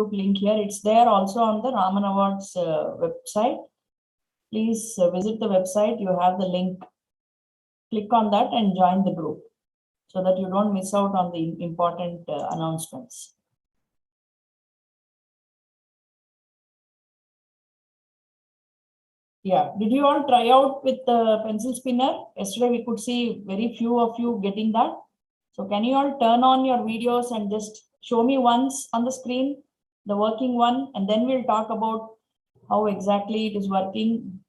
YouTube link here. It's there also on the Raman Awards website. Please visit the website. You have the link. Click on that and join the group so that you don't miss out on the important announcements. Yeah, did you all try out with the pencil spinner? Yesterday we could see very few of you getting that. So can you all turn on your videos and just show me once on the screen, the working one, and then we'll talk about how exactly it is working.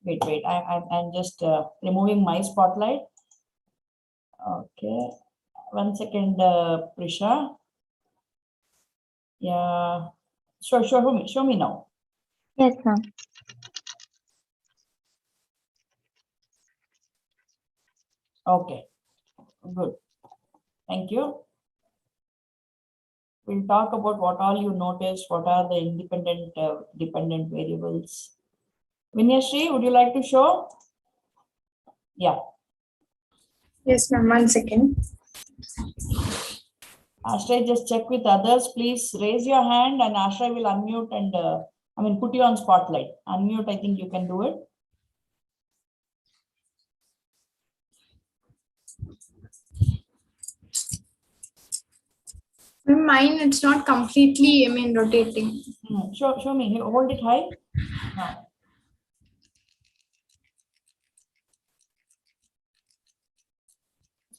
Wait, I'm just removing my spotlight. Okay, 1 second, Prisha. Yeah, show me now. Yes, ma'am. Okay, good. Thank you. We'll talk about what all you noticed, what are the independent, dependent variables. Vinyashri, would you like to show? Yeah. Yes, ma'am. 1 second. Ashray, just check with others. Please raise your hand and Ashray will unmute and put you on spotlight. Unmute, I think you can do it. Mine, it's not completely, rotating. Show me. Hold it high. Now.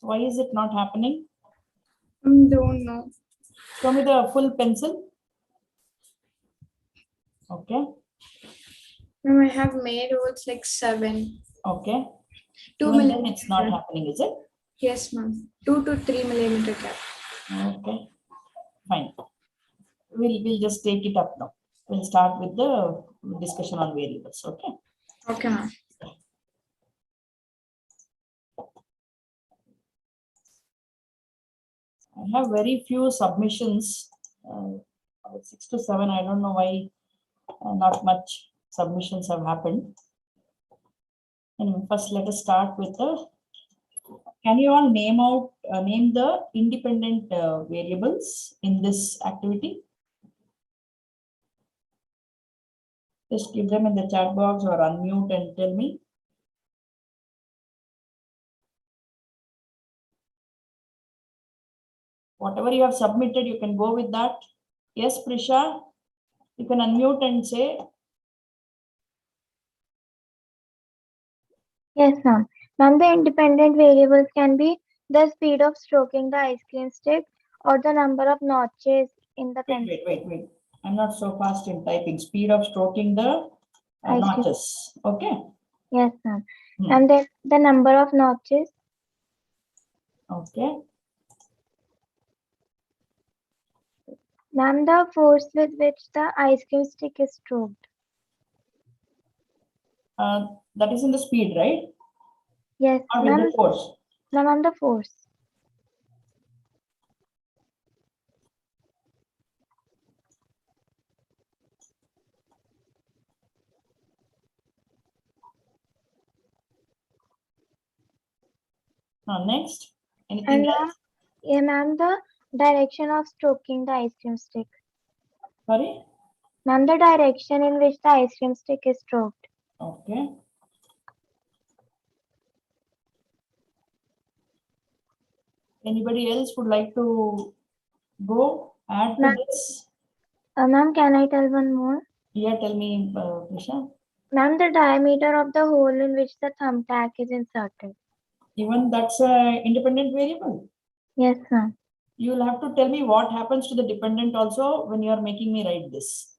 Why is it not happening? Don't know. Show me the full pencil. Okay. I have made holes like 7. Okay. 2 Even then millimeter. it's not happening, is it? Yes, ma'am. 2 to 3 millimeter gap. Okay. Fine. We'll just take it up now. We'll start with the discussion on variables. Okay. Okay, ma'am. I have very few submissions, 6 to 7. I don't know why not much submissions have happened. Anyway, first let us start with the. Can you all name the independent variables in this activity? Just give them in the chat box or unmute and tell me. Whatever you have submitted, you can go with that. Yes, Prisha, you can unmute and say. Yes, ma'am. Ma'am, the independent variables can be the speed of stroking the ice cream stick or the number of notches in the pencil. Wait. I'm not so fast in typing. Speed of stroking the notches. Okay. Yes, ma'am. And then the number of notches. Okay. Ma'am, the force with which the ice cream stick is stroked. That is in the speed, right? Yes, or with the force? Ma'am, on the force. Next, anything else? Yeah, ma'am, the direction of stroking the ice cream stick. Sorry? Ma'am, the direction in which the ice cream stick is stroked. Okay. Anybody else would like to go add to this? Ma'am, can I tell one more? Yeah, tell me, Prisha. Ma'am, the diameter of the hole in which the thumbtack is inserted. Even that's an independent variable? Yes, ma'am. You will have to tell me what happens to the dependent also when you are making me write this.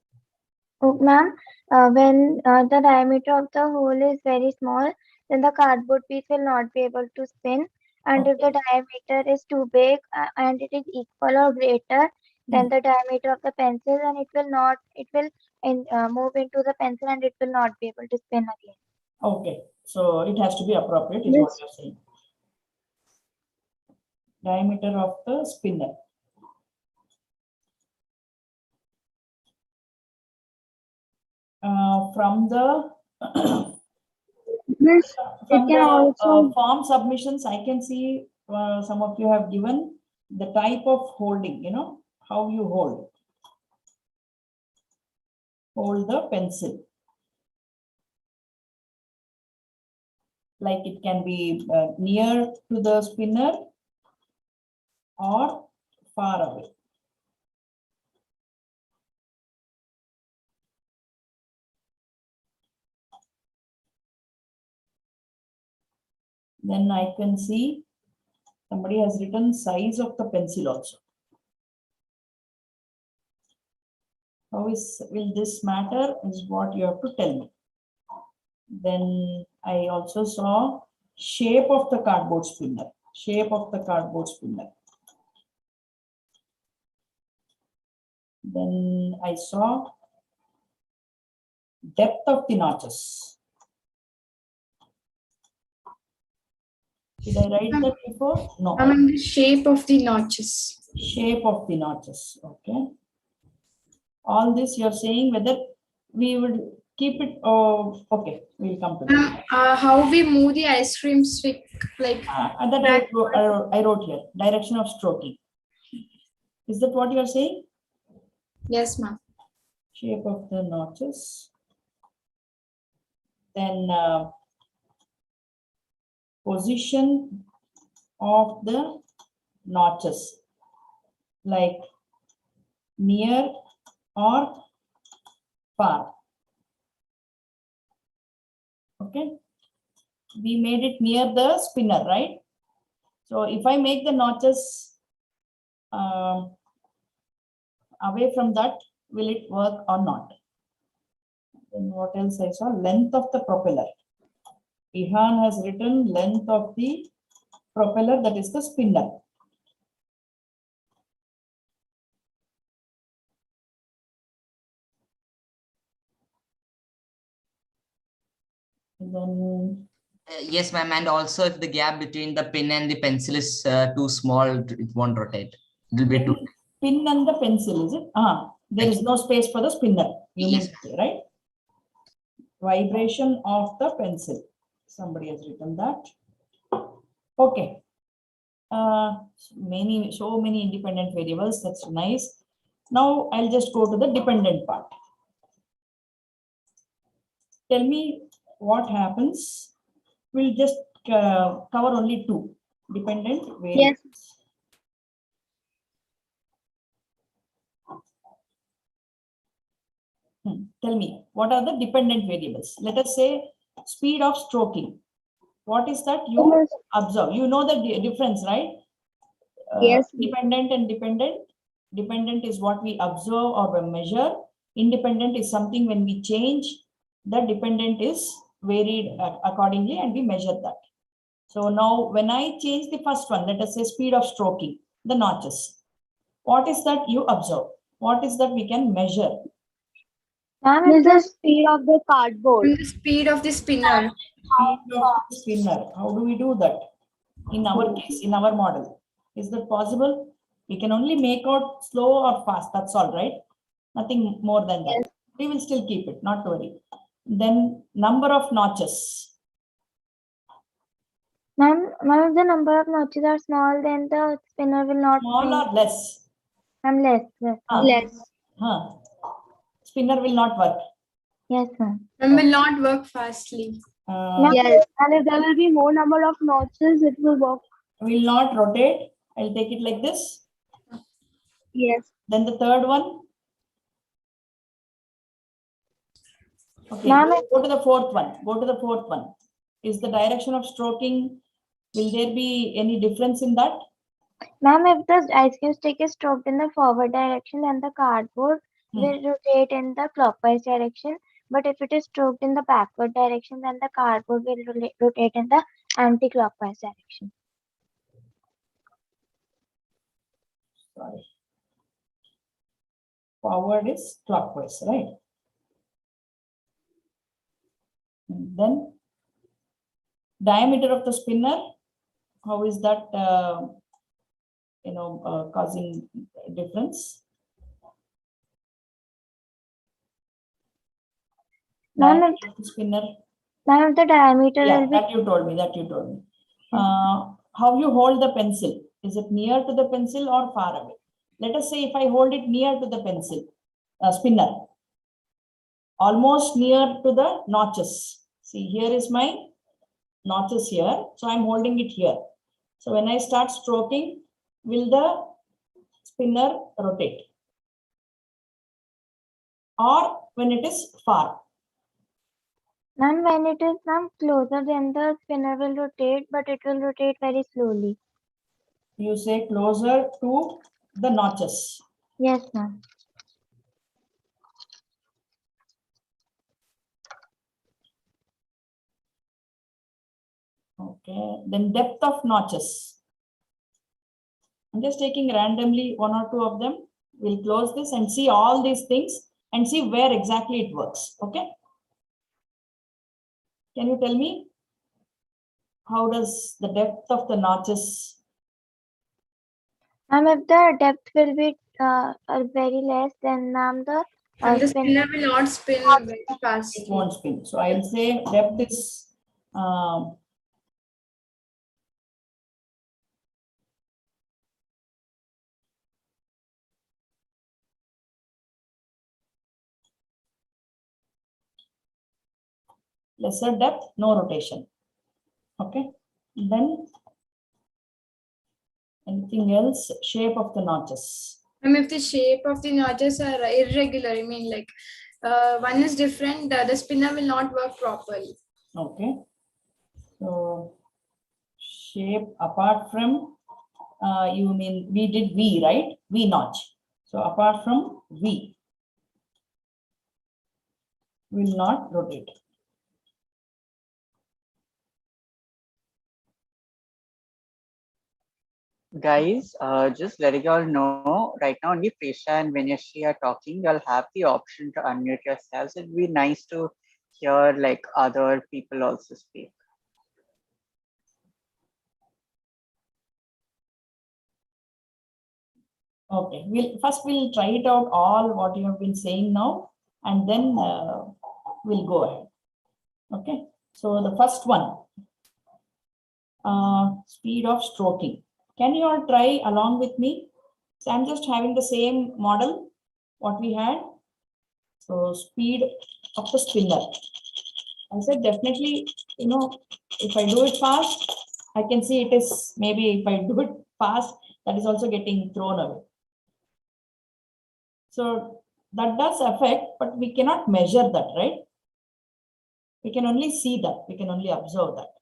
Oh, ma'am, when the diameter of the hole is very small, then the cardboard piece will not be able to spin. And if the diameter is too big and it is equal or greater than the diameter of the pencil, then it will move into the pencil and it will not be able to spin again. Okay, so it has to be appropriate is what you're saying. Diameter of the spinner. From the form submissions, I can see some of you have given the type of holding, how you hold. hold the pencil. Like it can be near to the spinner or far away. Then I can see somebody has written size of the pencil also. How will this matter is what you have to tell me. Then I also saw shape of the cardboard spinner. Shape of the cardboard spinner. Then I saw depth of the notches. Did I write that before? No. I mean the shape of the notches. Shape of the notches. Okay. All this you're saying whether we would keep it. Oh, okay. We'll come to that. How we move the ice cream stick, like And that I wrote here. Direction of stroking. Is that what you are saying? yes, ma'am. Shape of the notches. Then position of the notches, like near or far. Okay, we made it near the spinner, right? So if I make the notches away from that, will it work or not? Then what else I saw? Length of the propeller. Ihan has written length of the propeller, that is the spinner. Then Yes, ma'am. And also, if the gap between the pin and the pencil is too small, it won't rotate. It will be too. pin and the pencil, is it? There is no space for the spinner. You Yes. mean, right? Vibration of the pencil. Somebody has written that. Okay. So many independent variables. That's nice. Now I'll just go to the dependent part. Tell me what happens. We'll just cover only two dependent variables. Yes. Tell me, what are the dependent variables? Let us say speed of stroking. What is that you Yes. observe? You know the difference, right? Yes. Dependent and dependent. Dependent is what we observe or we measure. Independent is something when we change, the dependent is varied accordingly and we measure that. So now when I change the first one, let us say speed of stroking, the notches. What is that you observe? What is that we can measure? Ma'am, it's the speed of the cardboard. And the speed of the spinner. Speed of the spinner. How do we do that? In our case, in our model. Is that possible? We can only make out slow or fast. That's all, right? Nothing more than that. We will still keep it, not to worry. Then number of notches. Ma'am, if the number of notches are small, then the spinner will not Small spin. or less? Ma'am, less. Less. Spinner will not work. Yes, ma'am. And will not work fastly. Yes. And if there will be more number of notches, it will work. Will not rotate. I'll take it like this. Yes. Then the third one. Okay, go to the fourth one. Go to the fourth one. Is the direction of stroking, will there be any difference in that? Ma'am, if the ice cream stick is stroked in the forward direction, then the cardboard will rotate in the clockwise direction. But if it is stroked in the backward direction, then the cardboard will rotate in the anti-clockwise direction. Sorry. Forward is clockwise, right? And then diameter of the spinner, how is that causing difference? Ma'am, spinner. Ma'am, the diameter will be. That you told me. How you hold the pencil? Is it near to the pencil or far away? Let us say if I hold it near to the pencil, spinner, almost near to the notches. See, here is my notches here. So I'm holding it here. So when I start stroking, will the spinner rotate? Or when it is far? Ma'am, when it is closer, then the spinner will rotate, but it will rotate very slowly. You say closer to the notches. Yes, ma'am. Okay, then depth of notches. I'm just taking randomly one or two of them. We'll close this and see all these things and see where exactly it works. Okay. Can you tell me how does the depth of the notches? Ma'am, if the depth will be very less, then ma'am, the And the spinner spinner will not spin very fast. It won't spin. So I'll say depth is lesser depth, no rotation. Okay. Then anything else? Shape of the notches. If the shape of the notches are irregular, I mean like one is different, the spinner will not work properly. Okay. So shape apart from, you mean we did V, right? V notch. So apart from V, will not rotate. Guys, just letting you all know, right now only Prisha and Vinyashi are talking. You'll have the option to unmute yourselves. It'd be nice to hear like other people also speak. Okay, we'll try it out all what you have been saying now, and then we'll go ahead. Okay, so the first one, speed of stroking. Can you all try along with me? So I'm just having the same model what we had. So speed of the spinner. I said definitely, you know, if I do it fast, I can see it is maybe if I do it fast, that is also getting thrown away. So that does affect, but we cannot measure that, right? We can only see that, we can only observe that.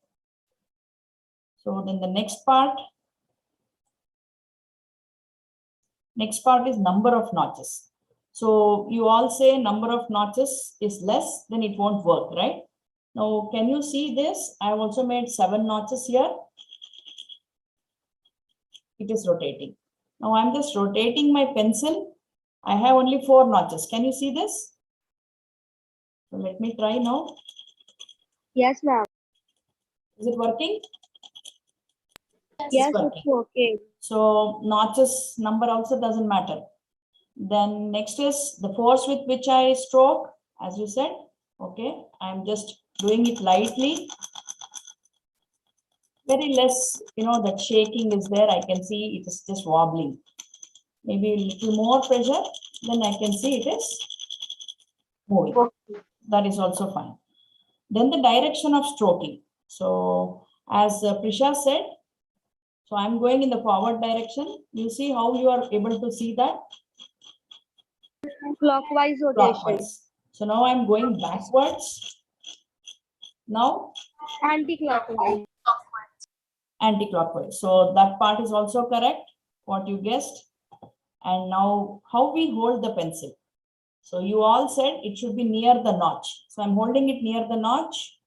So then the next part is number of notches. So you all say number of notches is less, then it won't work, right? Now, can you see this? I have also made 7 notches here. It is rotating. Now I'm just rotating my pencil. I have only 4 notches. Can you see this? So let me try now. Yes, ma'am. Is it working? Yes, it's working. it's okay. So notches number also doesn't matter. Then next is the force with which I stroke, as you said. Okay, I'm just doing it lightly. Very less, you know, that shaking is there. I can see it is just wobbling. Maybe a little more pressure, then I can see it is moving. Okay. That is also fine. Then the direction of stroking. So as Prisha said, so I'm going in the forward direction. You see how you are able to see that? Clockwise rotation. Clockwise. So now I'm going backwards. Now Anti-clockwise. anti-clockwise. So that part is also correct, what you guessed. And now how we hold the pencil. So you all said it should be near the notch. So I'm holding it near the notch.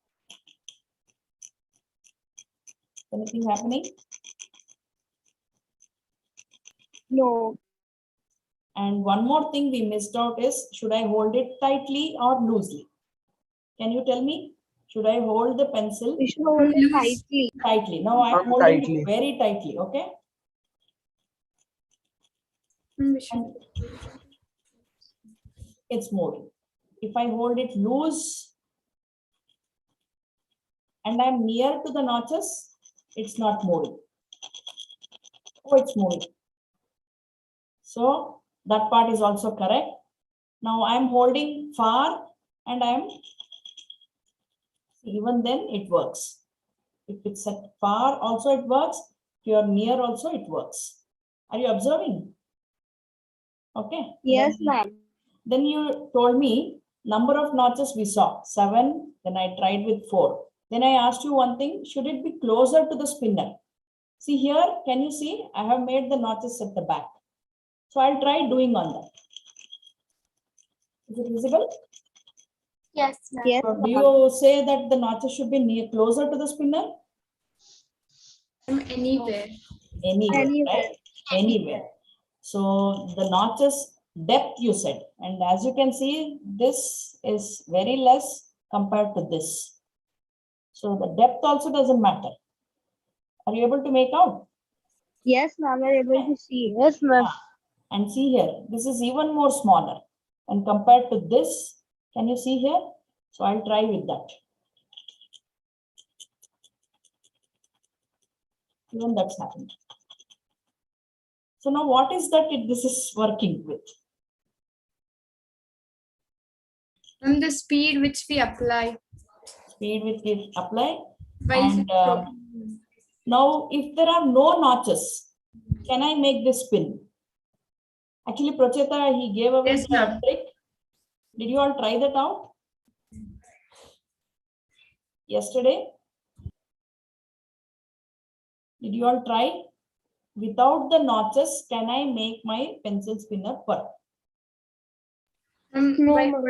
Anything happening? No. And one more thing we missed out is, should I hold it tightly or loosely? Can you tell me? Should I hold the pencil? We should hold it tightly. Tightly. Now I'm holding it very tightly, okay? And it's moving. If I hold it loose and I'm near to the notches, it's not moving. Oh, it's moving. So that part is also correct. Now I'm holding far and I am, even then it works. If it's at far also it works, if you are near also it works. Are you observing? Okay. Yes, Then- ma'am. Then you told me number of notches we saw 7, then I tried with 4. Then I asked you one thing, should it be closer to the spinner? See here, can you see? I have made the notches at the back. So I'll try doing on that. Is it visible? Yes, ma'am. Yes, So do ma'am. you say that the notches should be near closer to the spinner? From anywhere. Anywhere, Anywhere. right? Anywhere. So the notches depth you said, and as you can see, this is very less compared to this. So the depth also doesn't matter. Are you able to make out? Yes, ma'am. We're able to see. Yes, ma'am. And see here, this is even more smaller. And compared to this, can you see here? So I'll try with that. Even that's happened. So now what is that this is working with? From the speed which we apply. Speed with it apply. While And now if there are no notches, can I make this spin? Actually, Pracheta, he gave away Yes, the ma'am. trick. Did you all try that out? Yesterday? Did you all try? Without the notches, can I make my pencil spinner work? No, by ma'am.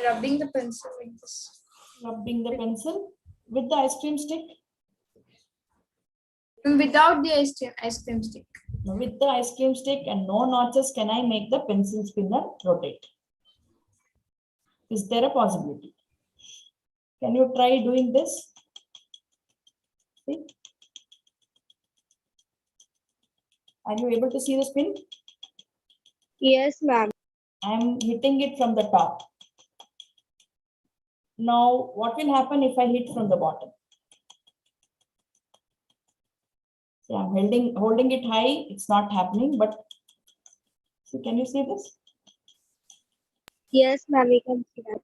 rubbing the pencil like this. Rubbing the pencil with the ice cream stick? Without the ice cream stick. Now, with the ice cream stick and no notches, can I make the pencil spinner rotate? Is there a possibility? Can you try doing this? See? Are you able to see the spin? Yes, ma'am. I am hitting it from the top. Now, what will happen if I hit from the bottom? So I'm holding it high. It's not happening, but so can you see this? Yes, ma'am. We can see that.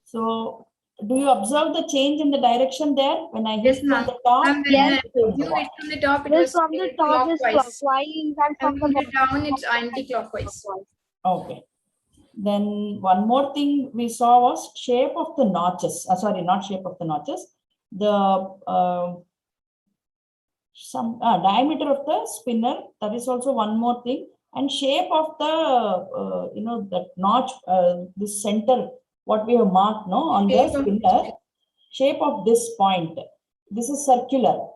So do you observe the change in the direction there when I hit Yes, from ma'am. the top? When Yes. you hit from the top, it This was from the top is clockwise. clockwise and from And the from the bottom. down, it's anti-clockwise. Okay. Then one more thing we saw was shape of the notches. Sorry, not shape of the notches. The some diameter of the spinner. That is also one more thing. And shape of the that notch, this center, what we have marked, no, on the Shape of- spinner. Shape of this point. This is circular.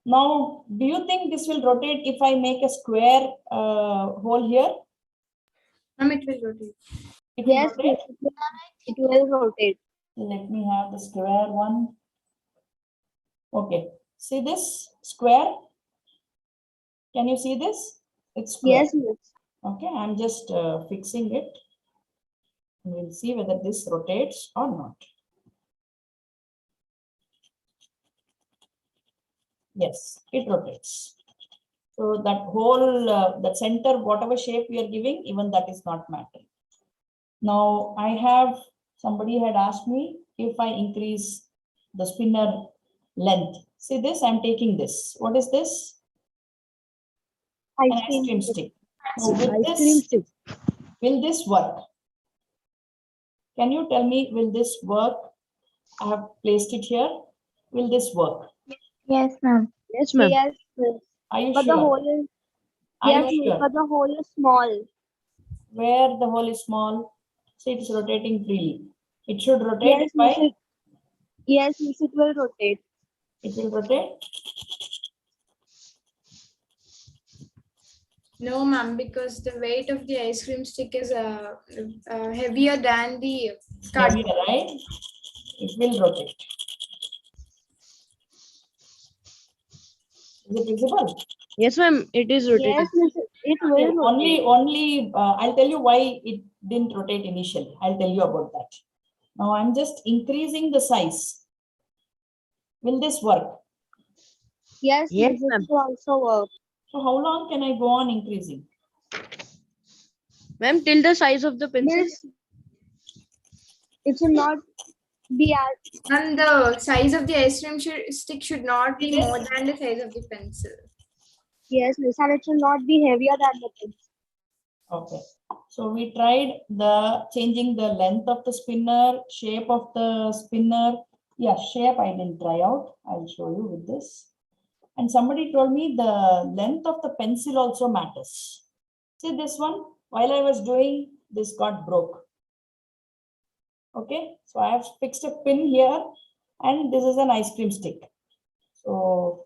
Now, do you think this will rotate if I make a square hole here? It will rotate. It will Yes, rotate. it will rotate. Let me have the square one. Okay. See this square? Can you see this? It's square. Yes, miss. Okay. I'm just fixing it. We'll see whether this rotates or not. Yes, it rotates. So that whole, that center, whatever shape we are giving, even that is not mattering. Now I have, somebody had asked me if I increase the spinner length. See this, I'm taking this. What is this? An Ice ice cream. cream stick. Now with Ice this, cream stick. will this work? Can you tell me, will this work? I have placed it here. Will this work? Yes, ma'am. Yes, ma'am. Yes, miss. Are you But the sure? hole is Are yes, you miss, sure? but the hole is small. Where the hole is small, so it is rotating freely. It should rotate Yes, by, miss. Yes, miss, it will rotate. it will rotate. No, ma'am, because the weight of the ice cream stick is heavier than the card. Heavier, right? It will rotate. Is it visible? Yes, ma'am. It is rotating. Yes, miss, it will rotate. Only, I'll tell you why it didn't rotate initially. I'll tell you about that. Now I'm just increasing the size. Will this work? Yes, Yes, miss, it ma'am. will also work. So how long can I go on increasing? Ma'am, till the size of the pencil. Miss, It should not be as And the size of the ice cream stick should not be more than the size of the pencil. yes, miss, and it should not be heavier than the pencil. Okay. So we tried changing the length of the spinner, shape of the spinner. Yeah, shape I didn't try out. I'll show you with this. And somebody told me the length of the pencil also matters. See this one, while I was doing, this got broke. Okay, so I have fixed a pin here and this is an ice cream stick. So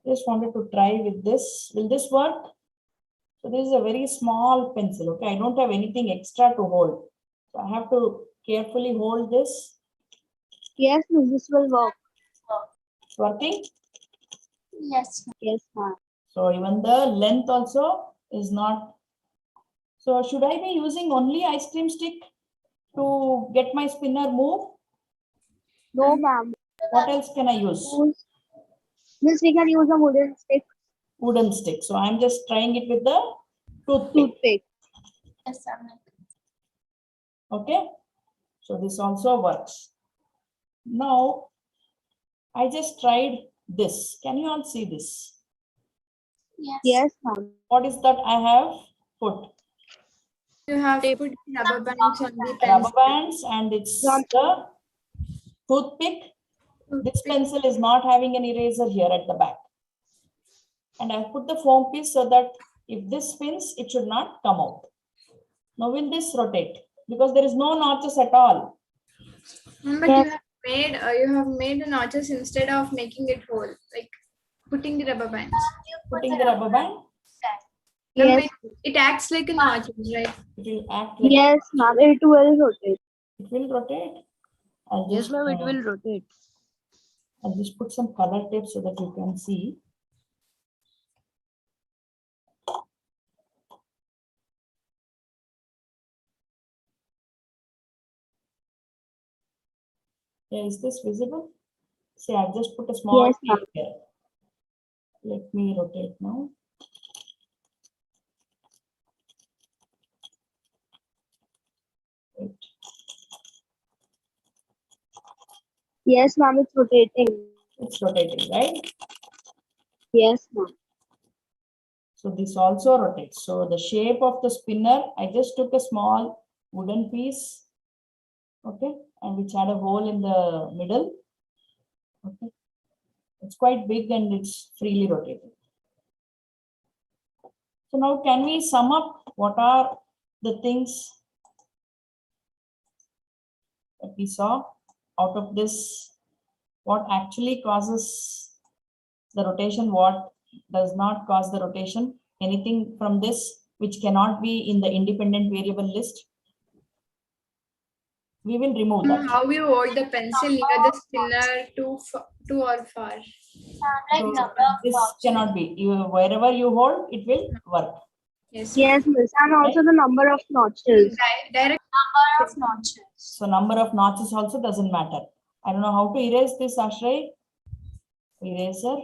just wanted to try with this. Will this work? So this is a very small pencil. Okay, I don't have anything extra to hold. So I have to carefully hold this. Yes, miss, this will work. It's working. Yes, ma'am. So even the length also is not. So should I be using only ice cream stick to get my spinner move? No, ma'am. What else can I use? Miss, we can use a wooden stick, Wooden stick. So I'm just trying it with the toothpick. toothpick. Yes, ma'am. Okay. So this also works. Now I just tried this. Can you all see this? Yes, ma'am. What is that I have put? You have put rubber bands on the Rubber pencil. bands and it's the toothpick. This pencil is not having an eraser here at the back. And I put the foam piece so that if this spins, it should not come out. Now will this rotate? Because there is no notches at all. But you have made the notches instead of making it whole, like putting the rubber bands. Putting the rubber band, Yes, It acts like a notch, right? it will act like yes, ma'am. It will rotate. it will rotate. I'll Yes, just, ma'am. It will rotate. I'll just put some color tape so that you can see. Yeah, is this visible? See, I've just put a small Yes, ma'am. tape here. Let me rotate now. Wait. Yes, ma'am. It's rotating. It's rotating, right? Yes, ma'am. So this also rotates. So the shape of the spinner, I just took a small wooden piece, okay, and which had a hole in the middle. Okay, it's quite big and it's freely rotating. So now can we sum up what are the things that we saw out of this? What actually causes the rotation? What does not cause the rotation? Anything from this which cannot be in the independent variable list? We will remove that. How you hold the pencil near the spinner too or far. So this cannot be. Wherever you hold, it will work. Yes. Yes, miss. And also the number of notches. Direct. So number of notches also doesn't matter. I don't know how to erase this, Ashray. Eraser.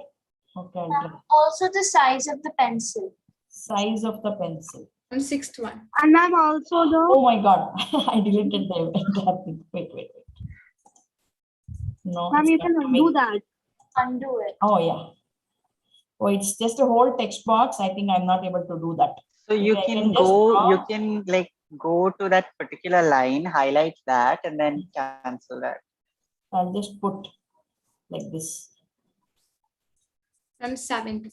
Okay, I'll try. Also the size of the pencil. Size of the pencil. Sixth one. And ma'am, also the Oh my God, I deleted the entire thing. Wait. No, ma'am, it's you not can coming. undo that. Undo it. Oh yeah. Oh, it's just a whole text box. I think I'm not able to do that. So you Okay, I can can just go, draw. you can like go to that particular line, highlight that, and then cancel that. I'll just put like this. From seventh.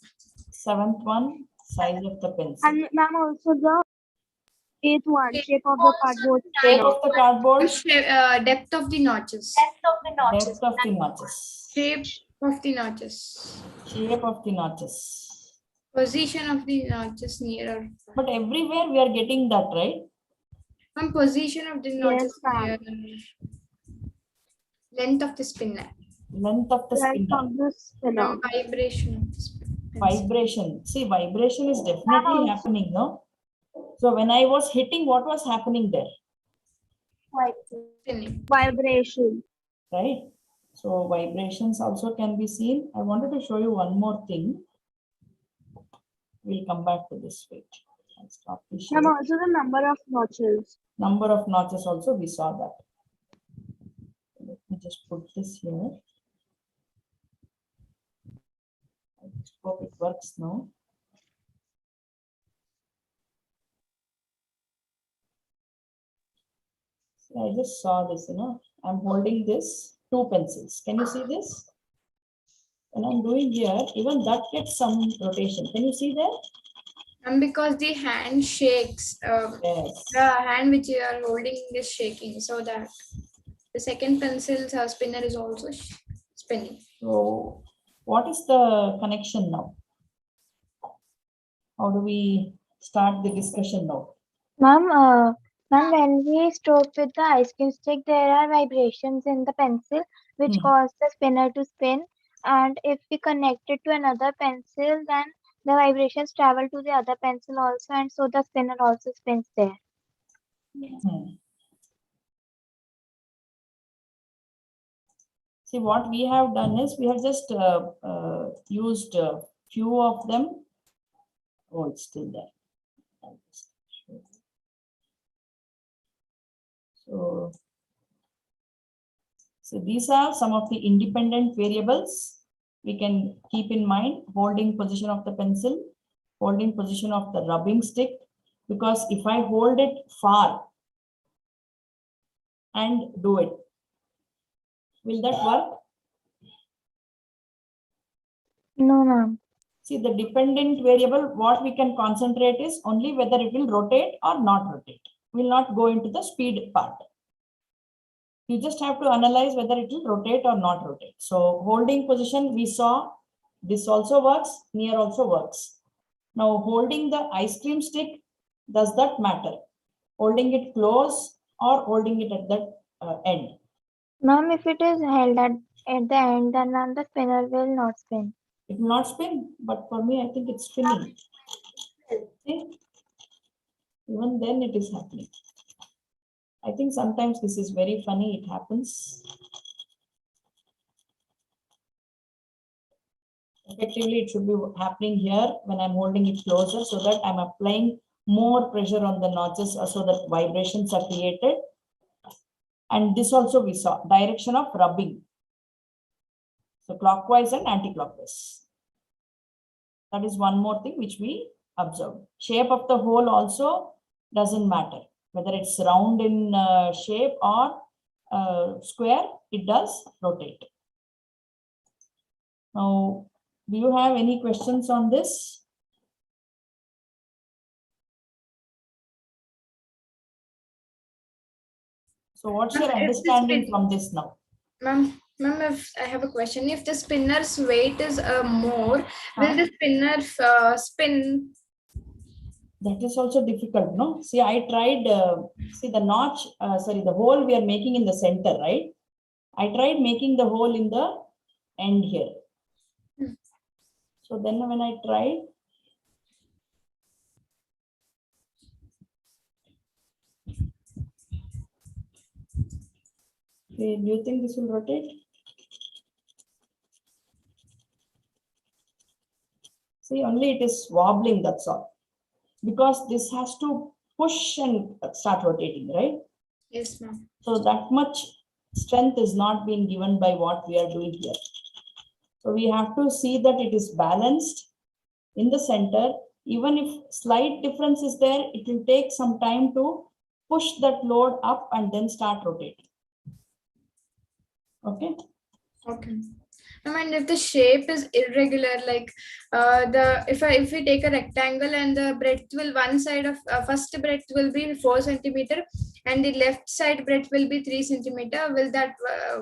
Seventh one, size of the pencil. And ma'am, also the eighth one, shape of the cardboard. Shape of the cardboard, Depth of the notches. Depth of the notches. depth of the notches. Shape of the notches. Shape of the notches. Position of the notches near or far. But everywhere we are getting that, right? From position of the notches ma'am. near. Length of the spinner. Length of the Length spinner. of the spinner. From vibration of the spinner. Vibration. See, vibration is definitely happening, no? So when I was hitting, what was happening there, Spinning. Vibration. right? So vibrations also can be seen. I wanted to show you one more thing. We'll come back to this. Wait. I'll stop the Ma'am, share. also the number of notches. Number of notches also we saw that. let me just put this here. I just hope it works now. So I just saw this, I'm holding this 2 pencils. Can you see this? And I'm doing here, even that gets some rotation. Can you see that? And because the hand shakes, Yes. the hand which you are holding is shaking, so that the second pencil's spinner is also spinning. So what is the connection now? How do we start the discussion now? Ma'am, when we stroke with the ice cream stick, there are vibrations in the pencil which cause the spinner to spin. And if we connect it to another pencil, then the vibrations travel to the other pencil also, and so the spinner also spins there. See, what we have done is we have just used a few of them. Oh, it's still there. I'll just show you. So these are some of the independent variables we can keep in mind: holding position of the pencil, holding position of the rubbing stick, because if I hold it far and do it, will that work? No, ma'am. See, the dependent variable, what we can concentrate is only whether it will rotate or not rotate. We'll not go into the speed part. You just have to analyze whether it will rotate or not rotate. So holding position, we saw this also works, near also works. Now holding the ice cream stick, does that matter? Holding it close or holding it at the end? Ma'am, if it is held at the end, then ma'am, the spinner will not spin. It will not spin, but for me, I think it's spinning. See? Even then it is happening. I think sometimes this is very funny, it happens. Effectively, it should be happening here when I'm holding it closer, so that I'm applying more pressure on the notches so that vibrations are created. And this also we saw, direction of rubbing. So clockwise and anti-clockwise. That is one more thing which we observed. Shape of the hole also doesn't matter. Whether it's round in shape or square, it does rotate. Now, do you have any questions on this? So what's your understanding from this now? Ma'am, if I have a question, if the spinner's weight is more, will the spinner spin? That is also difficult, no? See, I tried, see the notch, the hole we are making in the center, right? I tried making the hole in the end here. So then when I tried, okay, do you think this will rotate? See, only it is wobbling, that's all. Because this has to push and start rotating, right? Yes, ma'am. So that much strength is not being given by what we are doing here. So we have to see that it is balanced in the center. Even if slight difference is there, it will take some time to push that load up and then start rotating. Okay. Okay. And if the shape is irregular, like if we take a rectangle and the breadth will, one side of first breadth will be 4 centimeter and the left side breadth will be 3 centimeter, will that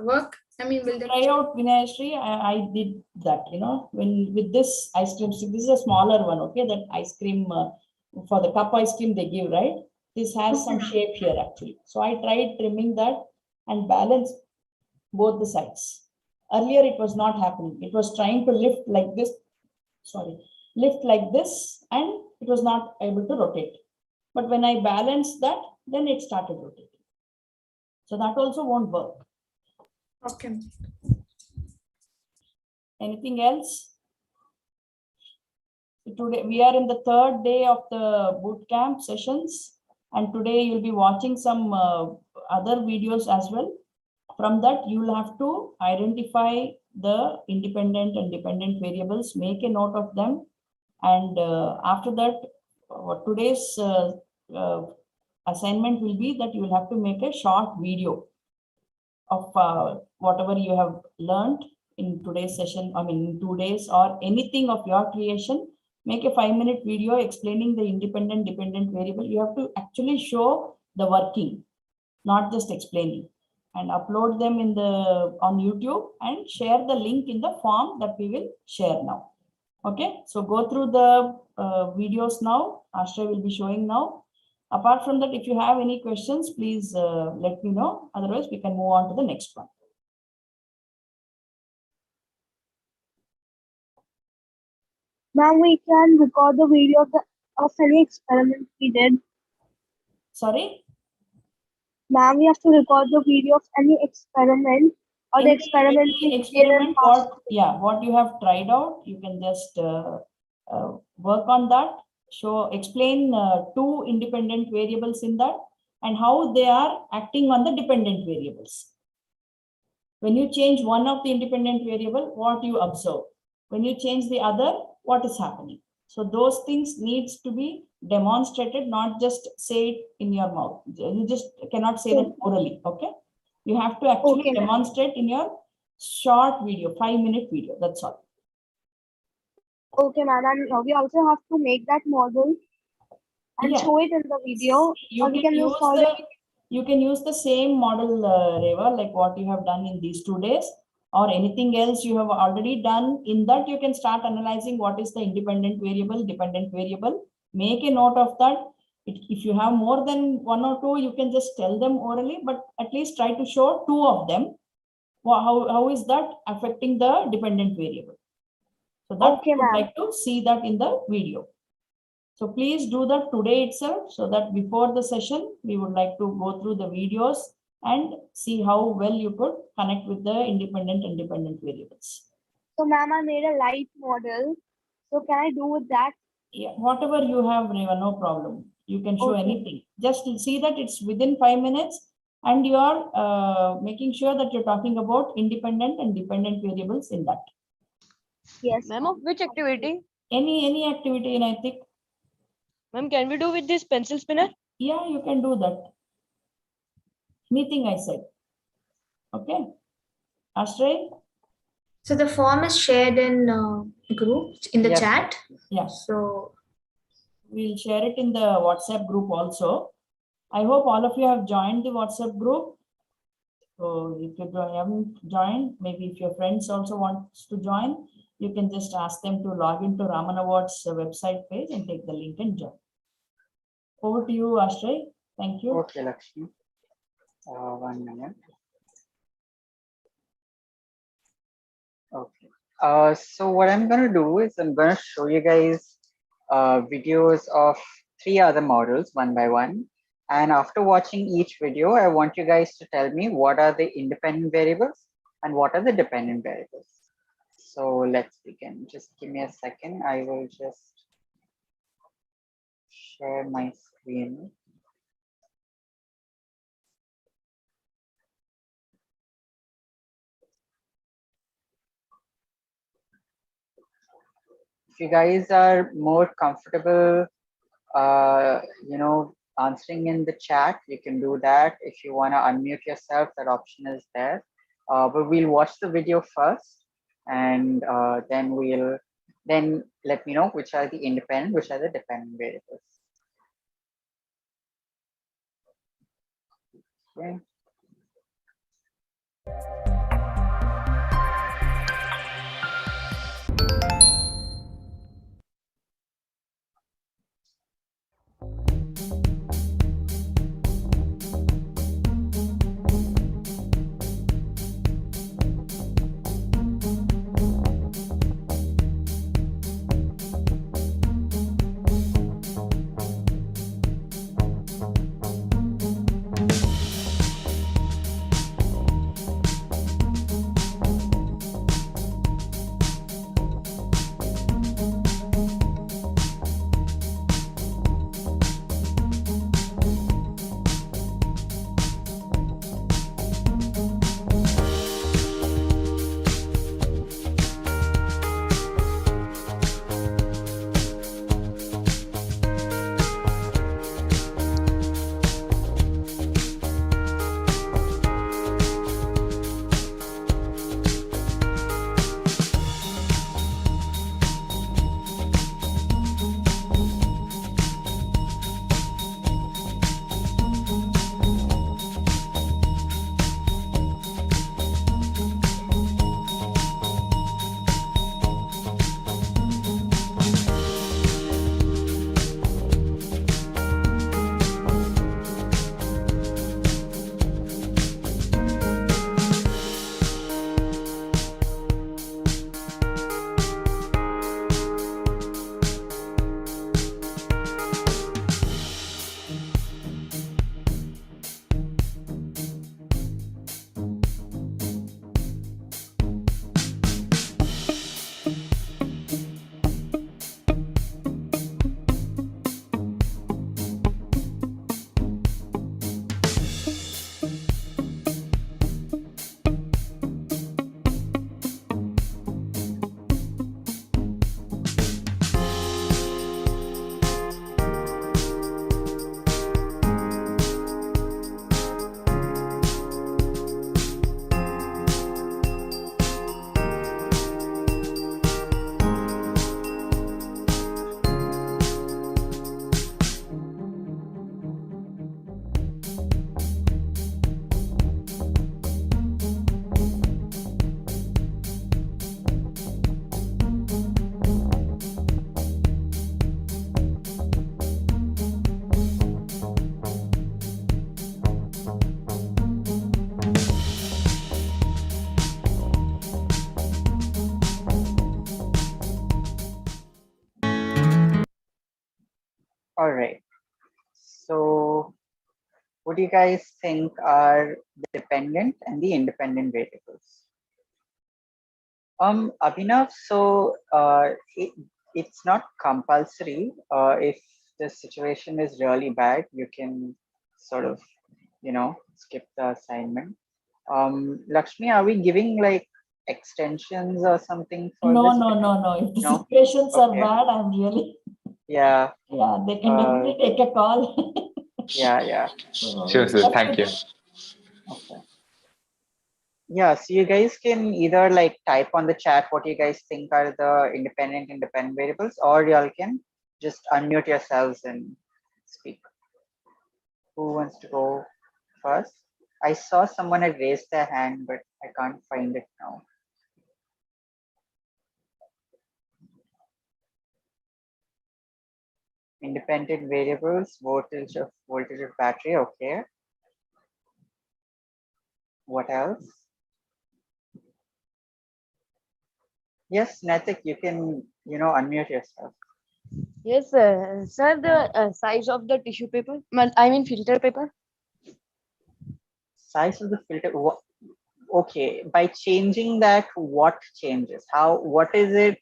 work? I mean, will that try out Vinayashri? I did that, when with this ice cream stick. This is a smaller one, okay? That ice cream for the cup ice cream they give, right? This has some shape here actually. So I tried trimming that and balance both the sides. Earlier it was not happening. It was trying to lift like this, lift like this, and it was not able to rotate. But when I balanced that, then it started rotating. So that also won't work. Okay. Anything else? Today we are in the 3rd day of the boot camp sessions, and today you'll be watching some other videos as well. From that, you will have to identify the independent and dependent variables, make a note of them. And after that, today's assignment will be that you will have to make a short video of whatever you have learned in today's session, I mean, in 2 days, or anything of your creation. Make a 5-minute video explaining the independent dependent variable. You have to actually show the working, not just explaining, and upload them in the on YouTube and share the link in the form that we will share now. Okay, so go through the videos now. Ashray will be showing now. Apart from that, if you have any questions, please let me know. Otherwise, we can move on to the next one. Ma'am, we can record the video of any experiment we did. Sorry? Ma'am, we have to record the video of any experiment or the experiment we did in past. What you have tried out, you can just work on that. Explain 2 independent variables in that and how they are acting on the dependent variables. When you change one of the independent variable, what you observe. When you change the other, what is happening. So those things needs to be demonstrated, not just say it in your mouth. You just cannot say that orally, okay? You have to actually demonstrate in your short video, 5-minute video, that's all. Okay, ma'am, and we also have to make that model and show it in the video. You can use the same model, Reva, like what you have done in these 2 days, or anything else you have already done. In that, you can start analyzing what is the independent variable, dependent variable. Make a note of that. If you have more than 1 or 2, you can just tell them orally, but at least try to show 2 of them. How is that affecting the dependent variable? So that we would like to see that in the video. So please do that today itself, so that before the session, we would like to go through the videos and see how well you could connect with the independent and dependent variables. So ma'am, I made a light model. So can I do with that? Yeah, whatever you have, Reva, no problem. You can show anything. Just see that it's within 5 minutes and you are making sure that you're talking about independent and dependent variables in that. Yes. Ma'am, of which activity? Any activity in I think. Ma'am, can we do with this pencil spinner? Yeah, you can do that. Anything I said. Okay. Ashray? So the form is shared in group in the chat. Yeah. So we'll share it in the WhatsApp group also. I hope all of you have joined the WhatsApp group. So if you haven't joined, maybe if your friends also wants to join, you can just ask them to log into Raman Awards website page and take the link and join. Over to you, Ashray. Thank you. Okay, Lakshmi. 1 minute. Okay. So what I'm going to do is I'm going to show you guys videos of 3 other models one by one. And after watching each video, I want you guys to tell me what are the independent variables and what are the dependent variables. So let's begin. Just give me a second. I will just share my screen. If you guys are more comfortable, answering in the chat, you can do that. If you want to unmute yourself, that option is there. But we'll watch the video first, and then let me know which are the independent, which are the dependent variables. Okay. All right. So what do you guys think are the dependent and the independent variables? Abhinav, so it's not compulsory. If the situation is really bad, you can sort of, skip the assignment. Lakshmi, are we giving like extensions or something for No, this? no. If the No? situations are Okay. bad, I'm really, Yeah, they can definitely take a call. yeah. So Sure, it's sir. up Thank to you. them. Okay. Yeah, so you guys can either like type on the chat what you guys think are the independent variables, or y'all can just unmute yourselves and speak. Who wants to go first? I saw someone had raised their hand, but I can't find it now. Independent variables, voltage of battery. Okay. What else? Yes, Natik, you can, unmute yourself. Yes, sir, the size of the tissue paper, I mean filter paper. Size of the filter. Okay, by changing that, what changes? What is it?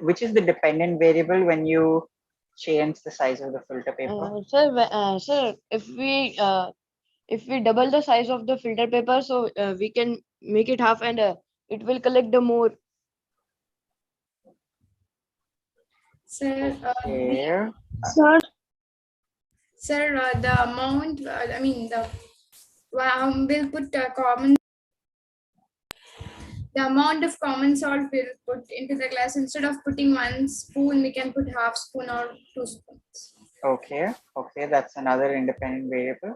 Which is the dependent variable when you change the size of the filter paper? Sir, if we double the size of the filter paper, so we can make it half, and it will collect the more. Sir, Okay. the amount, I mean, we'll put common, the amount of common salt we'll put into the glass. Instead of putting 1 spoon, we can put half spoon or 2 spoons. Okay, that's another independent variable.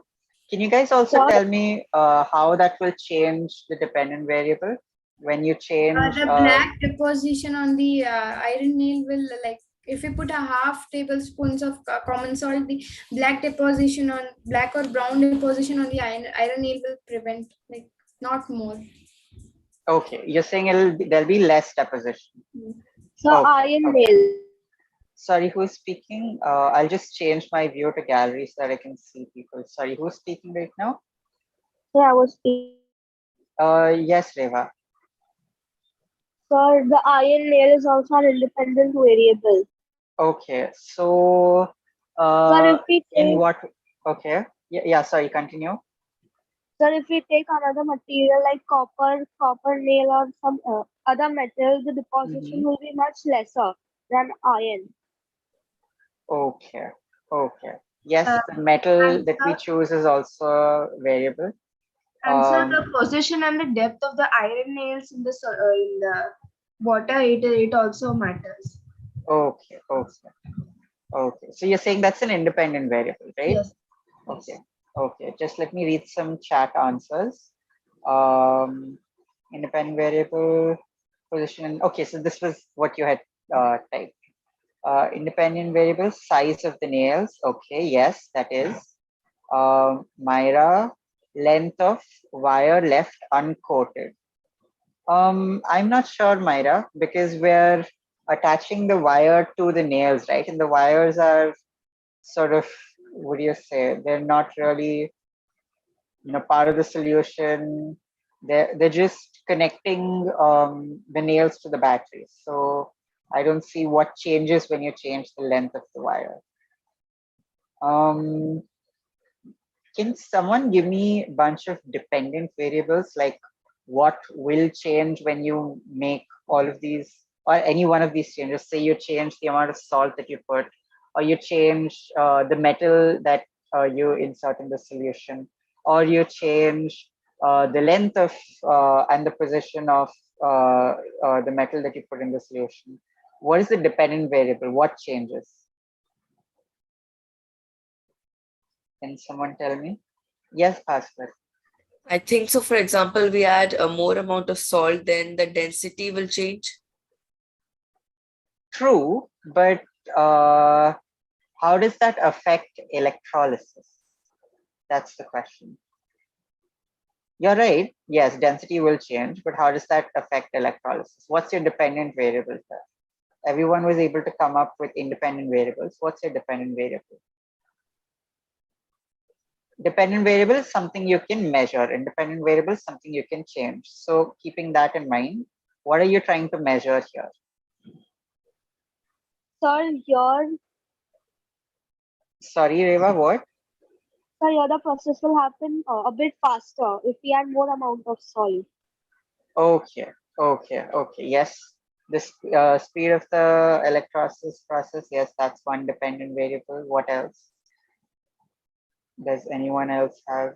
Can you guys also tell me how that will change the dependent variable when you change? The black deposition on the iron nail will, like, if we put a half tablespoons of common salt, the black or brown deposition on the iron nail will prevent, like, not more. Okay, you're saying there'll be less deposition. So Okay, iron nail. Sorry, who's speaking? I'll just change my view to gallery so that I can see people. Sorry, who's speaking right now? Yeah, I was speaking. Yes, Reva. Sir, the iron nail is also an independent variable. Okay, so Sir, if we in take, what? Okay, yeah. Sorry, continue. sir, if we take another material like copper nail or some other metal, the deposition will be much lesser than iron. Okay. Yes, Uh, the metal that we sir, choose is also variable. sir, the position and the depth of the iron nails in the water, it also matters. Okay. So you're saying that's an independent variable, right? Yes. Okay. Just let me read some chat answers. Independent variable position. Okay, so this was what you had typed. Independent variable size of the nails. Okay, yes, that is. Myra, length of wire left uncoated. I'm not sure, Myra, because we're attaching the wire to the nails, right? And the wires are sort of, what do you say? They're not really, part of the solution. They're just connecting the nails to the battery. So I don't see what changes when you change the length of the wire. Can someone give me a bunch of dependent variables, like what will change when you make all of these or any one of these changes? Say you change the amount of salt that you put, or you change the metal that you insert in the solution, or you change the length of and the position of the metal that you put in the solution. What is the dependent variable? What changes? Can someone tell me? Yes, Bhaskar. I think so. For example, we add a more amount of salt, then the density will change. True, but how does that affect electrolysis? That's the question. You're right. Yes, density will change, but how does that affect electrolysis? What's your dependent variable there? Everyone was able to come up with independent variables. What's your dependent variable? Dependent variable is something you can measure. Independent variable is something you can change. So keeping that in mind, what are you trying to measure here? Sir, here, Sorry, Reva, what? sir, here the process will happen a bit faster if we add more amount of salt. Okay, okay, okay. Yes, the speed of the electrolysis process. Yes, that's one dependent variable. What else? Does anyone else have?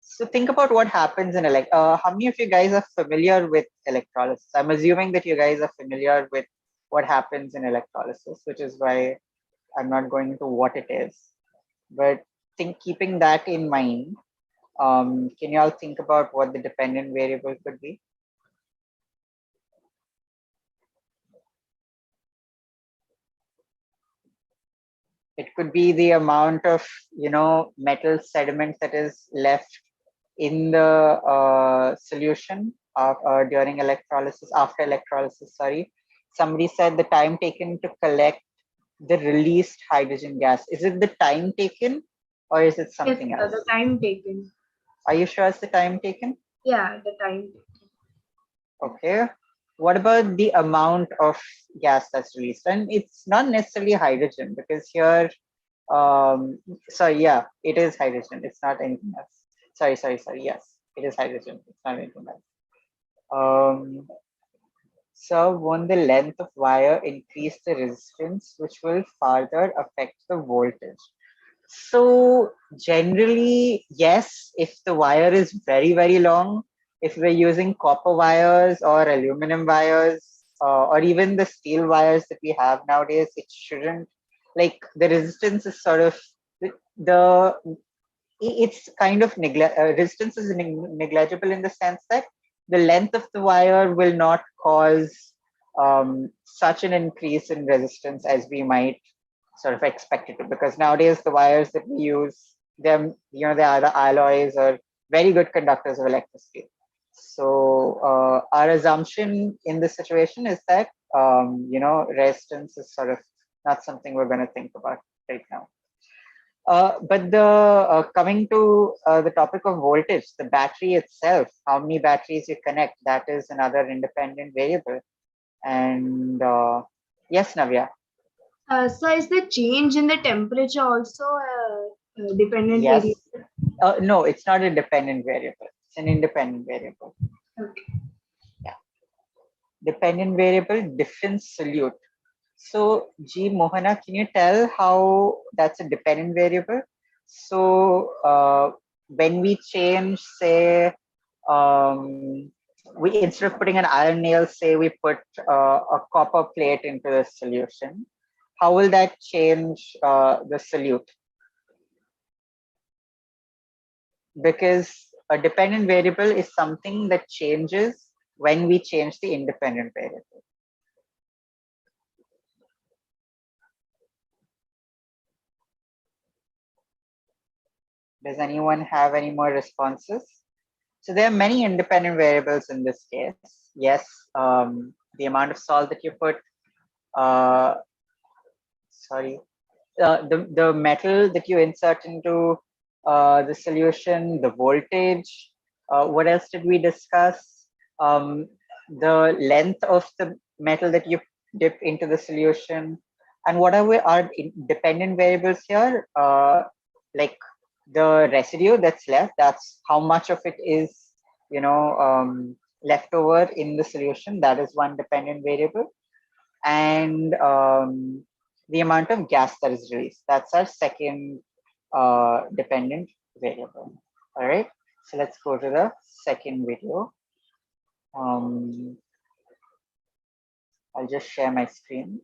So think about what happens in how many of you guys are familiar with electrolysis? I'm assuming that you guys are familiar with what happens in electrolysis, which is why I'm not going into what it is. But keeping that in mind, can you all think about what the dependent variable could be? It could be the amount of, metal sediment that is left in the solution during electrolysis, after electrolysis, sorry. Somebody said the time taken to collect the released hydrogen gas. Is it the time taken or is it something else? The time taken. Are you sure it's the time taken? Yeah, the time taken. Okay. What about the amount of gas that's released? And it's not necessarily hydrogen because here, sorry, yeah, it is hydrogen. It's not anything else. Sorry. Yes, it is hydrogen. It's not anything else. So won't the length of wire increase the resistance, which will further affect the voltage? So generally, yes, if the wire is very, very long, if we're using copper wires or aluminum wires, or even the steel wires that we have nowadays, it shouldn't, like the resistance is sort of it's kind of resistance is negligible in the sense that the length of the wire will not cause such an increase in resistance as we might sort of expect it to, because nowadays the wires that we use, them, they are the alloys or very good conductors of electricity. So our assumption in this situation is that resistance is sort of not something we're going to think about right now. But coming to the topic of voltage, the battery itself, how many batteries you connect, that is another independent variable. And yes, Navya. So is the change in the temperature also a dependent Yes. variable? No, it's not a dependent variable. It's an independent variable. Okay. Yeah. Dependent variable, different solute. So, G. Mohana, can you tell how that's a dependent variable? So, when we change, say, we instead of putting an iron nail, say we put a copper plate into the solution, how will that change the solute? Because a dependent variable is something that changes when we change the independent variable. Does anyone have any more responses? So there are many independent variables in this case. Yes, the amount of salt that you put, the metal that you insert into the solution, the voltage. What else did we discuss? The length of the metal that you dip into the solution. And what are our dependent variables here? Like the residue that's left, that's how much of it is, left over in the solution. That is one dependent variable. And the amount of gas that is released, that's our second dependent variable. All right, so let's go to the second video. I'll just share my screen.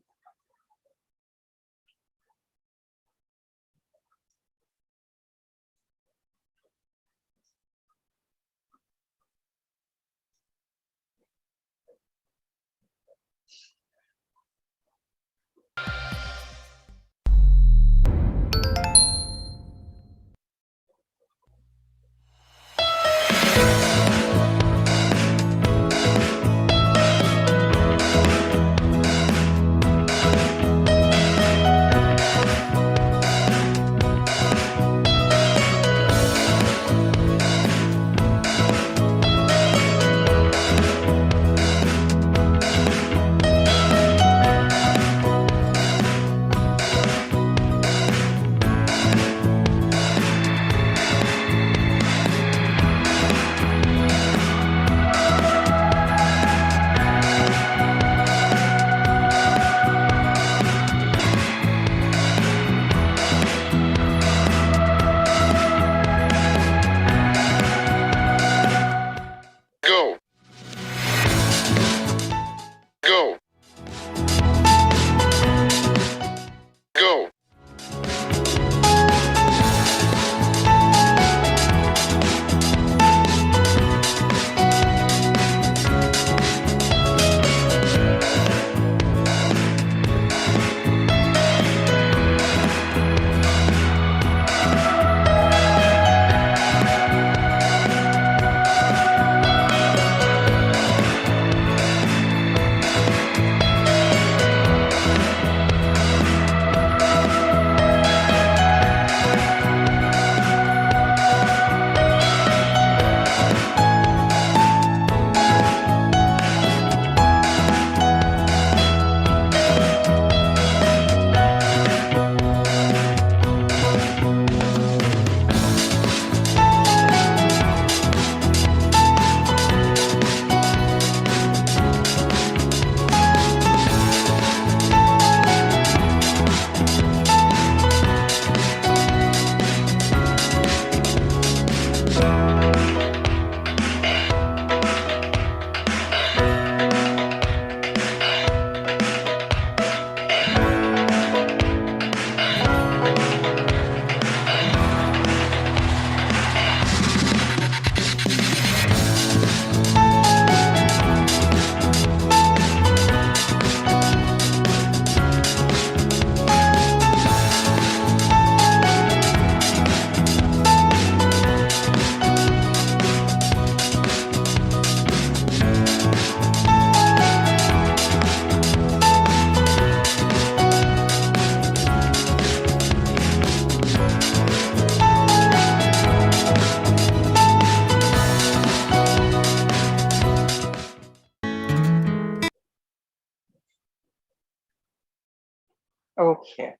Okay.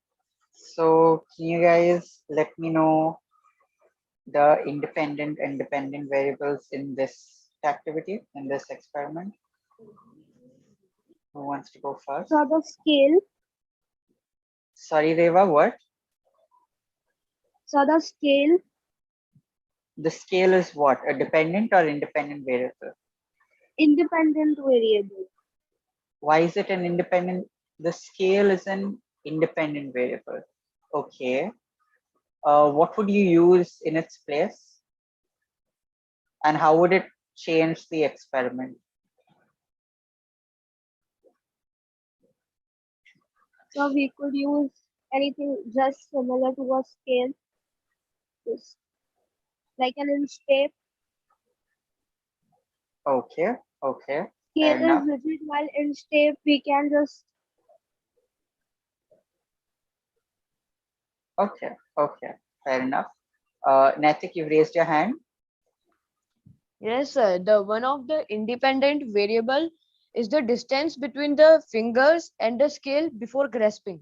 So can you guys let me know the independent and dependent variables in this activity, in this experiment? Who wants to go first? So the scale, Sorry, Reva, what? so the scale, The scale is what? A dependent or independent variable? independent variable. Why is it an independent? The scale is an independent variable. Okay. What would you use in its place? And how would it change the experiment? So we could use anything just similar to a scale, just like an inch tape. Okay, okay, fair Scale is enough. rigid, while inch tape we can just Okay, okay, fair enough. Natik, you've raised your hand. Yes, sir. The one of the independent variable is the distance between the fingers and the scale before grasping.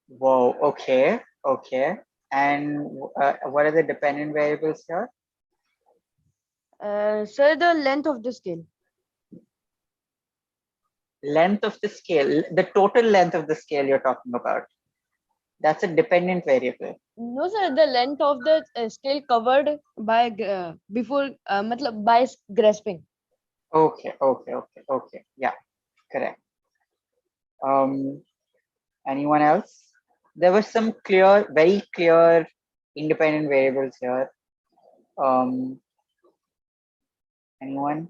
Whoa, okay, okay. And what are the dependent variables here? Sir, the length of the scale. Length of the scale, the total length of the scale you're talking about. That's a dependent variable. No, sir. The length of the scale covered by before, matlab by grasping. Okay, okay, okay, okay. Yeah, correct. Anyone else? There were some clear, very clear independent variables here. Anyone?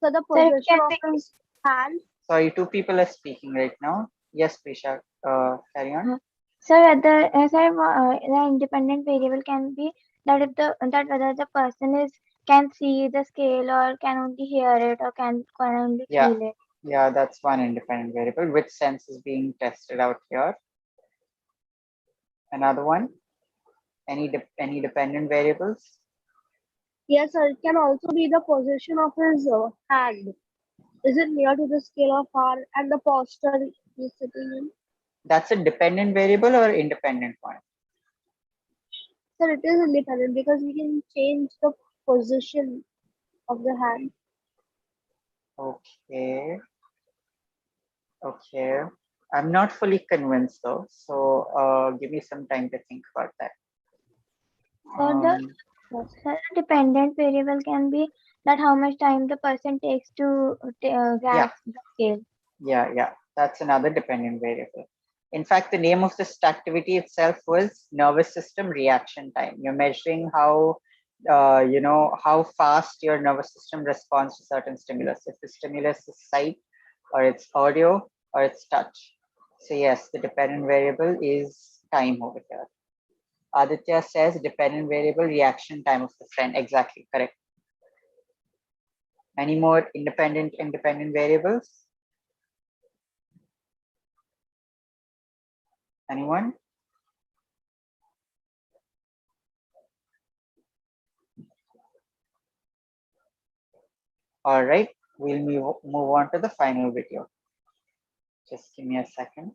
so the So it position can of be his hand. Sorry, two people are speaking right now. Yes, Prisha, carry on. so the independent variable can be that if that whether the person is can see the scale or can only hear it or can only Yeah, feel it. yeah, that's one independent variable. Which sense is being tested out here? Another one? Any dependent variables? Yes, sir, it can also be the position of his hand. Is it near to the scale or far, and the posture he's sitting in? That's a dependent variable or independent one? Sir, it is independent because we can change the position of the hand. Okay, okay. I'm not fully convinced though, so give me some time to think about that. So the dependent variable can be that how much time the person takes to grasp the scale. Yeah, that's another dependent variable. In fact, the name of this activity itself was nervous system reaction time. You're measuring how, how fast your nervous system responds to certain stimulus. If the stimulus is sight, or it's audio, or it's touch. So yes, the dependent variable is time over here. Aditya says dependent variable reaction time of the friend. Exactly, correct. Any more independent variables? Anyone? All right, we'll move on to the final video. Just give me a second.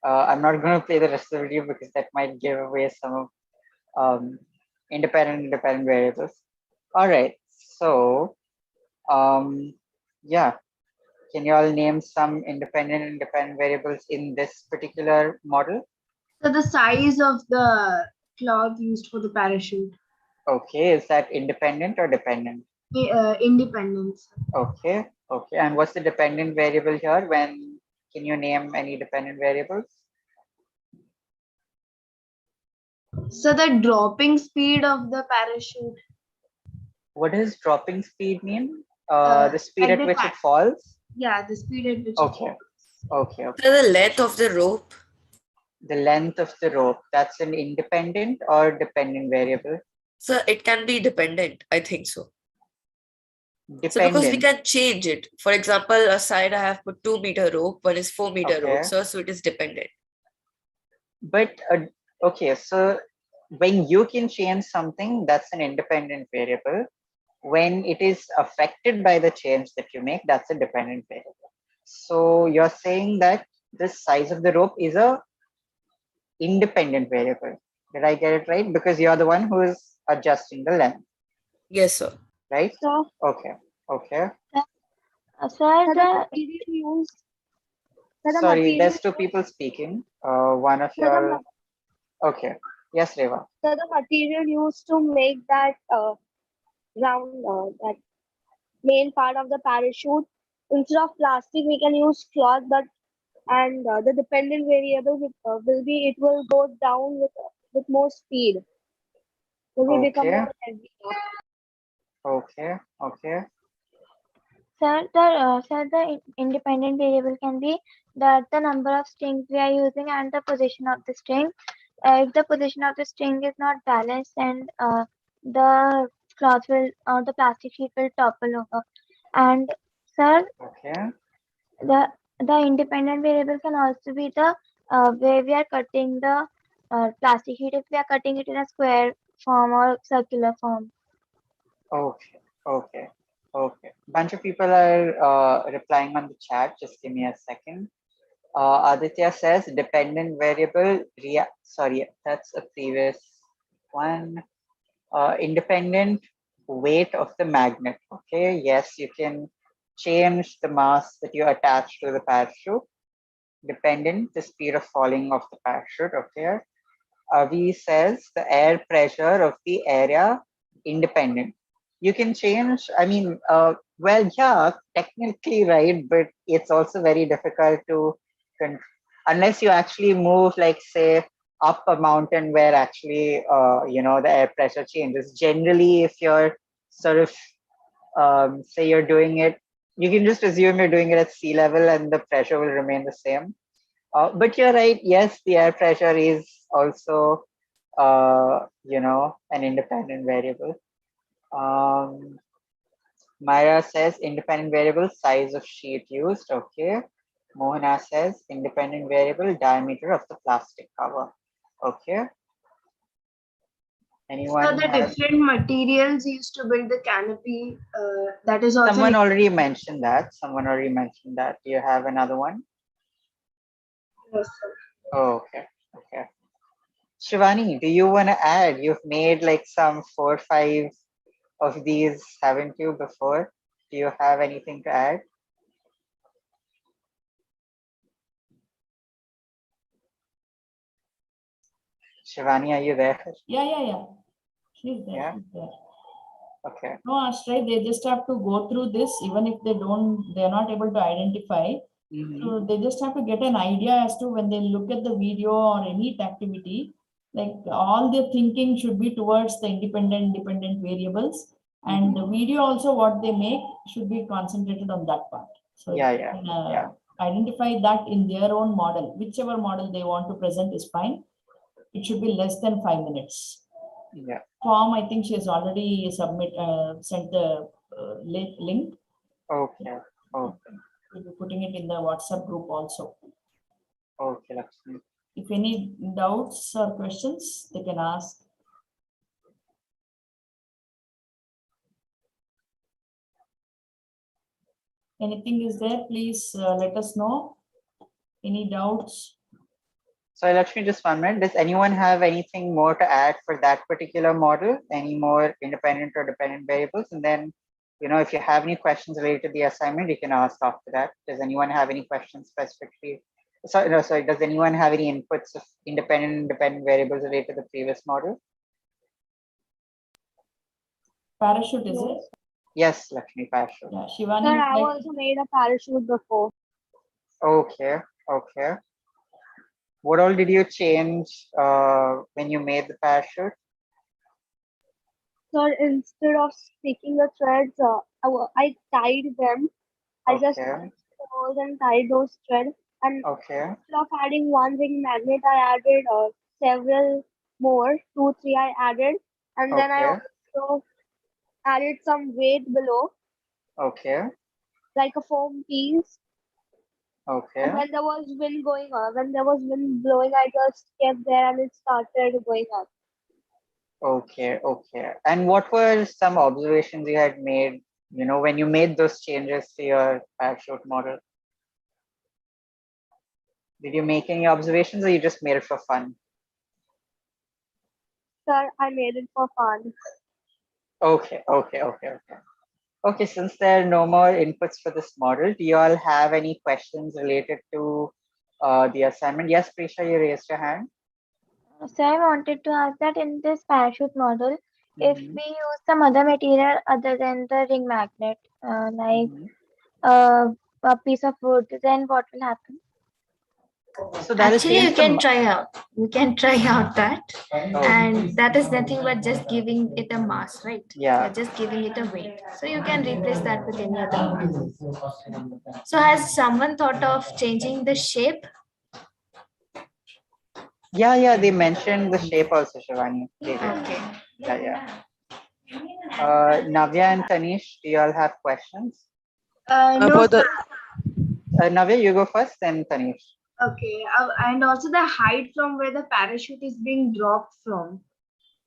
I'm not going to play the rest of the video because that might give away some of independent variables. All right, so yeah, can you all name some independent variables in this particular model? So the size of the cloth used for the parachute. Okay, is that independent or dependent? Independence. Okay, okay, and what's the dependent variable here? When can you name any dependent variables? So the dropping speed of the parachute. What does dropping speed mean? Uh, The speed at the which it falls? Yeah, the speed at which. Okay, okay, okay. So the length of the rope. The length of the rope, that's an independent or dependent variable? So it can be dependent, I think so. Dependent. So because we can change it. For example, a side I have put 2-meter rope, one is 4-meter rope. So it is dependent. But okay, so when you can change something, that's an independent variable. When it is affected by the change that you make, that's a dependent variable. So you're saying that the size of the rope is a independent variable. Did I get it right? Because you're the one who is adjusting the length. Yes, sir. Right? So, Okay. Okay. Sir, the the material used. So the Sorry, material there's two people speaking. One of So the, your. ma- Okay. Yes, Reva. so the material used to make that round, that main part of the parachute, instead of plastic, we can use cloth. But and the dependent variable will be it will go down with more speed. It will become Okay. more heavy. Okay. Okay. sir, the independent variable can be that the number of strings we are using and the position of the string. If the position of the string is not balanced, then the cloth will or the plastic sheet will topple over. And sir, Okay. the independent variable can also be the way we are cutting the plastic sheet. If we are cutting it in a square form or circular form. Okay. Okay. Okay. Bunch of people are replying on the chat. Just give me a second. Aditya says dependent variable. Sorry, that's a previous one. Independent weight of the magnet. Okay. Yes, you can change the mass that you attach to the parachute. Dependent, the speed of falling of the parachute. Okay. Avi says the air pressure of the area independent. You can change, I mean, well, yeah, technically right, but it's also very difficult to, unless you actually move, like, say, up a mountain where actually, the air pressure changes. Generally, if you're sort of, say, you're doing it, you can just assume you're doing it at sea level and the pressure will remain the same. But you're right. Yes, the air pressure is also, an independent variable. Myra says independent variable size of sheet used. Okay. Mohana says independent variable diameter of the plastic cover. Okay. Anyone? So the different materials used to build the canopy. That is also. Someone already mentioned that. Do you have another one? Yes, sir. Oh, okay. Okay. Shivani, do you want to add? You've made like some 4 or 5 of these, haven't you, before? Do you have anything to add? Shivani, are you there? Yeah. She's there. Yeah. She's there. Okay. No, Ashray, they just have to go through this, even if they're not able to identify. So they just have to get an idea as to when they look at the video or any activity, like all their thinking should be towards the independent variables. And the video also, what they make should be concentrated on that part. So identify that in their own model, whichever model they want to present is fine. It should be less than 5 minutes. Yeah. Form, I think she has already sent the link. Okay. Okay. We'll be putting it in the WhatsApp group also. Okay, Lakshmi. If any doubts or questions, they can ask. Anything is there, please let us know. Any doubts? So Lakshmi, just 1 minute. Does anyone have anything more to add for that particular model? Any more independent or dependent variables? And then, if you have any questions related to the assignment, you can ask after that. Does anyone have any questions specifically? Sorry. Does anyone have any inputs of independent and dependent variables related to the previous model? Parachute, is it? Yes, Lakshmi, parachute. Yeah, Sir, Shivani. I've also made a parachute before. Okay. What all did you change when you made the parachute? Sir, instead of sticking the threads, I tied them. I just Okay. touched the holes and tied those threads. And Okay. instead of adding one ring magnet, I added several more, 2, 3 I added. And then I Okay. also added some weight below, Okay. like a foam piece. Okay. And when there was wind blowing, I just kept there and it started going up. Okay. And what were some observations you had made, when you made those changes to your parachute model? Did you make any observations or you just made it for fun? Sir, I made it for fun. Okay. Okay, since there are no more inputs for this model, do you all have any questions related to the assignment? Yes, Prisha, you raised your hand. So I wanted to ask that in this parachute model, if Mhm, we use some other material other than the ring magnet, like mhm. a piece of wood, then what will happen? So that is Actually, same you can from. try out. You can try out that, Oh, and that is nothing but just giving it a mass, right? yeah. You're just giving it a weight. So you can replace that with any other one. So has someone thought of changing the shape? Yeah, they mentioned the shape also, Shivani. They did. Okay. Yeah. Navya and Tanish, do you all have questions? No, For the Navya, you go first, then Tanish. okay. And also the height from where the parachute is being dropped from.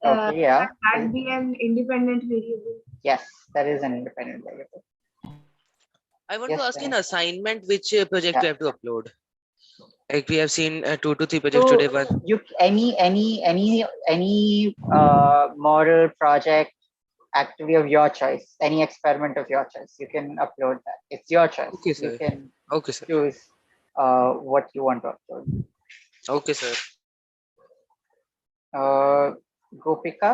Okay, yeah. Can that be an independent variable? Yes, that is an independent variable. I want Yes, to ask an Tanish. assignment which project Yeah. we have to upload. Like we have seen 2 to 3 projects So today. But any model project activity of your choice, any experiment of your choice, you can upload that. It's your choice. okay, You sir. can Okay, sir. choose what you want to upload. Okay, sir. Gopika,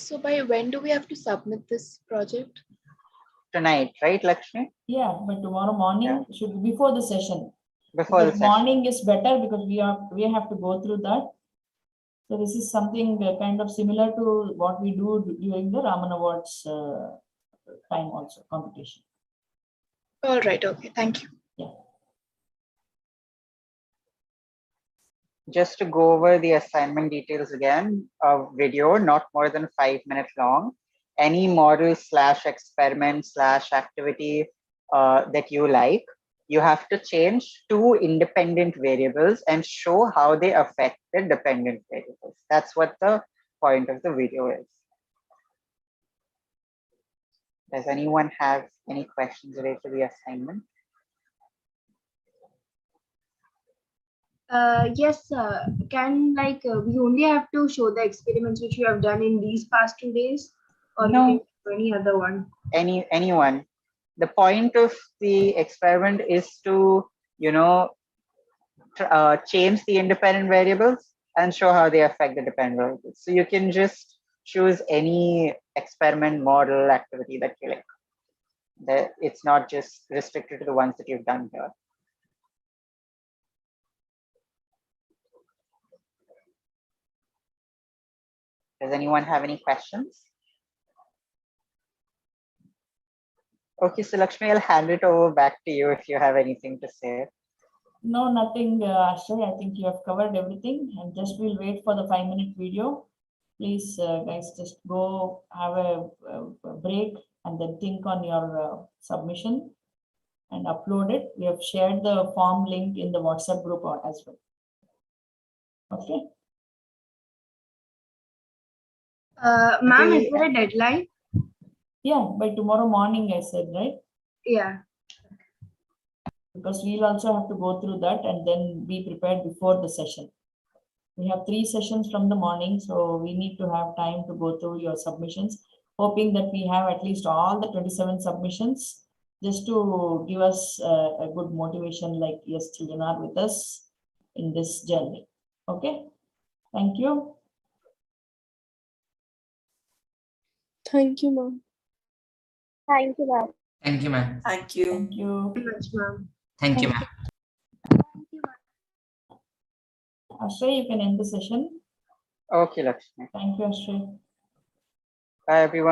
So by when do we have to submit this project? tonight, right, Lakshmi? Yeah, but tomorrow morning should be before the session. Before the Because session. morning is better because we have to go through that. So this is something kind of similar to what we do during the Raman Awards time also, competition. All right. Okay. Thank you. Yeah. Just to go over the assignment details again, a video not more than 5 minutes long, any model / experiment / activity that you like, you have to change 2 independent variables and show how they affect the dependent variables. That's what the point of the video is. Does anyone have any questions related to the assignment? Yes, can we only have to show the experiments which we have done in these past 2 days, or No. we can do any other one? Anyone. The point of the experiment is to, change the independent variables and show how they affect the dependent variables. So you can just choose any experiment, model, activity that you like. It's not just restricted to the ones that you've done here. Does anyone have any questions? Okay, so Lakshmi, I'll hand it over back to you if you have anything to say. No, nothing, Ashley. I think you have covered everything, and just we'll wait for the 5-minute video. Please, guys, just go have a break and then think on your submission and upload it. We have shared the form link in the WhatsApp group as well. Okay. Ma'am, is there a deadline? Yeah, by tomorrow morning, I said, right? Yeah. because we'll also have to go through that and then be prepared before the session. We have 3 sessions from the morning, so we need to have time to go through your submissions, hoping that we have at least all the 27 submissions, just to give us a good motivation, like, yes, children are with us in this journey. Okay, thank you. Thank you, ma'am. Thank you, ma'am. Thank you, ma'am. Thank you. Thank you. Thank you, ma'am. Ashray, you can end the session. Okay, Lakshmi. Thank you, Ashray. Bye, everyone.